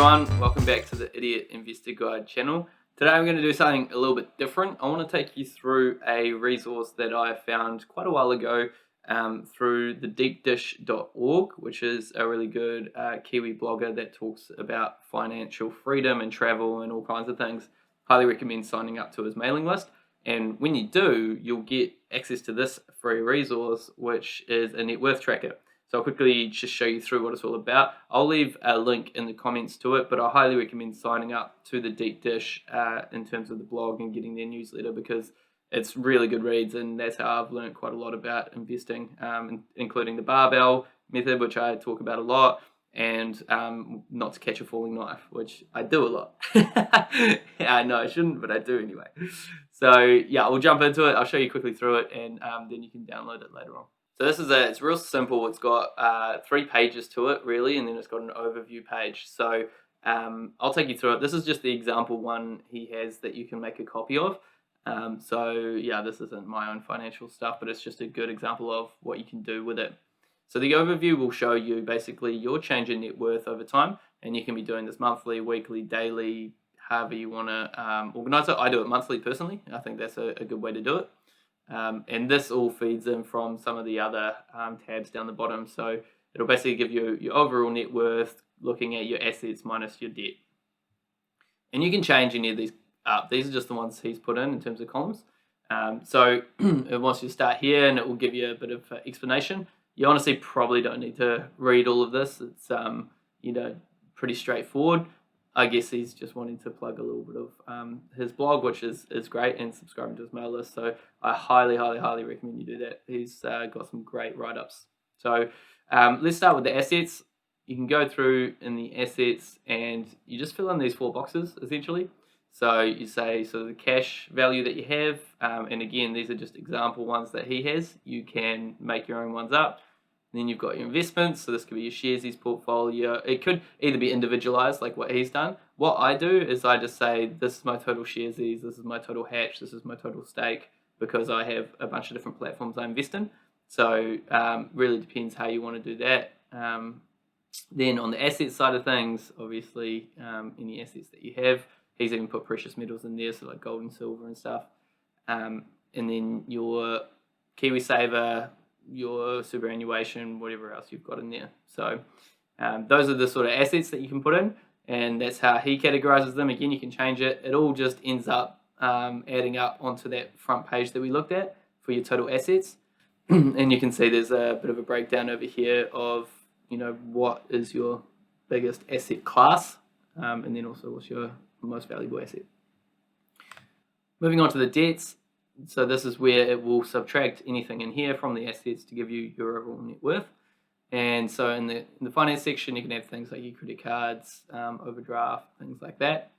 everyone, welcome back to the Idiot Investor Guide channel. Today I'm going to do something a little bit different. I want to take you through a resource that I found quite a while ago through the deepdish.org, which is a really good Kiwi blogger that talks about financial freedom and travel and all kinds of things. Highly recommend signing up to his mailing list. And when you do, you'll get access to this free resource, which is a net worth tracker. So I'll quickly just show you through what it's all about. I'll leave a link in the comments to it, but I highly recommend signing up to the Deep Dish in terms of the blog and getting their newsletter, because it's really good reads, and that's how I've learned quite a lot about investing, including the barbell method, which I talk about a lot, and not to catch a falling knife, which I do a lot. I know I shouldn't, but I do anyway. So yeah, we'll jump into it. I'll show you quickly through it, and then you can download it later on. So this is it's real simple. It's got 3 pages to it, really, and then it's got an overview page. So I'll take you through it. This is just the example one he has that you can make a copy of. So yeah, this isn't my own financial stuff, but it's just a good example of what you can do with it. So the overview will show you basically your change in net worth over time, and you can be doing this monthly, weekly, daily, however you want to organize it. I do it monthly personally. I think that's a good way to do it. And this all feeds in from some of the other tabs down the bottom. So it'll basically give you your overall net worth, looking at your assets minus your debt. And you can change any of these up. These are just the ones he's put in terms of columns. So it wants you to start here, and it will give you a bit of explanation. You honestly probably don't need to read all of this. It's pretty straightforward. I guess he's just wanting to plug a little bit of his blog, which is great, and subscribing to his mail list. So I highly recommend you do that. He's got some great write-ups. So let's start with the assets. You can go through in the assets, and you just fill in these 4 boxes, essentially. So you say the cash value that you have, and again, these are just example ones that he has. You can make your own ones up. Then you've got your investments, so this could be your sharesies portfolio. It could either be individualized, like what he's done. What I do is I just say, this is my total sharesies, this is my total hatch, this is my total stake, because I have a bunch of different platforms I invest in. So really depends how you want to do that. Then on the asset side of things, obviously any assets that you have, he's even put precious metals in there, so like gold and silver and stuff. And then your KiwiSaver, your superannuation, whatever else you've got in there. So those are the sort of assets that you can put in, and that's how he categorizes them. Again, you can change it. It all just ends up adding up onto that front page that we looked at for your total assets. And you can see there's a bit of a breakdown over here of what is your biggest asset class, and then also what's your most valuable asset. Moving on to the debts. So this is where it will subtract anything in here from the assets to give you your overall net worth. And so in the finance section, you can have things like your credit cards, overdraft, things like that.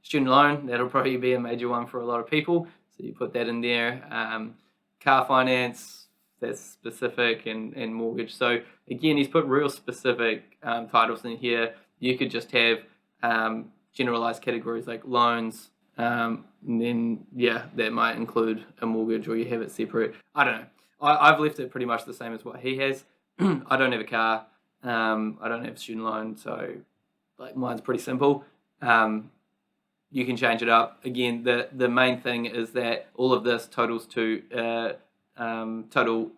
Student loan, that'll probably be a major one for a lot of people. So you put that in there. Car finance, that's specific, and mortgage. So again, he's put real specific titles in here. You could just have generalized categories like loans, and then that might include a mortgage, or you have it separate. I don't know. I've left it pretty much the same as what he has. I don't have a car. I don't have a student loan, so mine's pretty simple. You can change it up. Again, the main thing is that all of this totals to total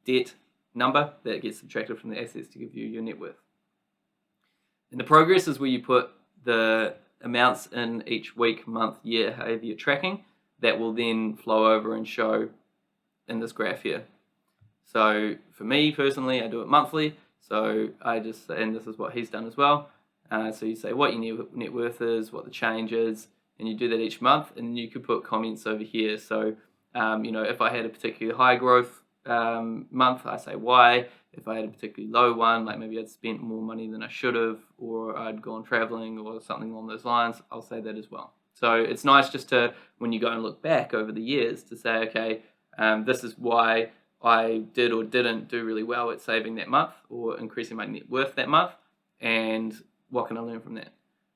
debt number that gets subtracted from the assets to give you your net worth. And the progress is where you put the amounts in each week, month, year, however you're tracking. That will then flow over and show in this graph here. So for me personally, I do it monthly. So and this is what he's done as well. So you say what your net worth is, what the change is, and you do that each month. And then you could put comments over here. So if I had a particularly high growth month, I say why. If I had a particularly low one, like maybe I'd spent more money than I should have, or I'd gone traveling or something along those lines, I'll say that as well. So it's nice just to, when you go and look back over the years, to say, okay, this is why I did or didn't do really well at saving that month or increasing my net worth that month, and what can I learn from that?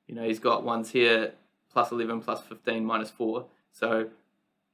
He's got ones here, plus 11, plus 15, minus 4. So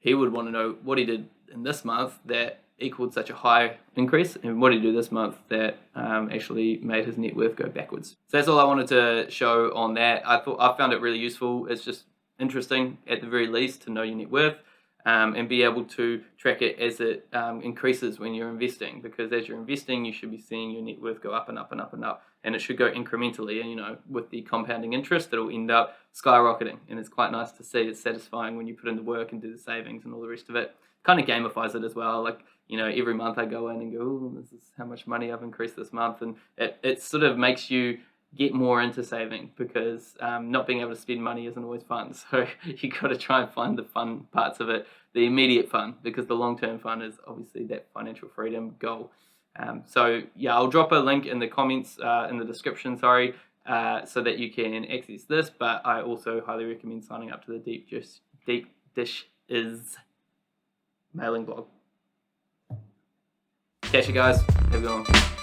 he would want to know what he did in this month that equaled such a high increase, and what did he do this month that actually made his net worth go backwards. So that's all I wanted to show on that. I found it really useful. It's just interesting at the very least to know your net worth. And be able to track it as it increases when you're investing, because as you're investing you should be seeing your net worth go up and up and up and up, and it should go incrementally, and with the compounding interest it'll end up skyrocketing, and it's quite nice to see. It's satisfying when you put in the work and do the savings and all the rest of it. Kind of gamifies it as well, like every month I go in and go, oh, this is how much money I've increased this month, and it sort of makes you get more into saving, because not being able to spend money isn't always fun. So you got to try and find the fun parts of it, the immediate fun, because the long-term fun is obviously that financial freedom goal. So yeah, I'll drop a link in the comments, in the description, sorry, so that you can access this. But I also highly recommend signing up to the Deep Dish is mailing blog. Catch you guys. Have a good one.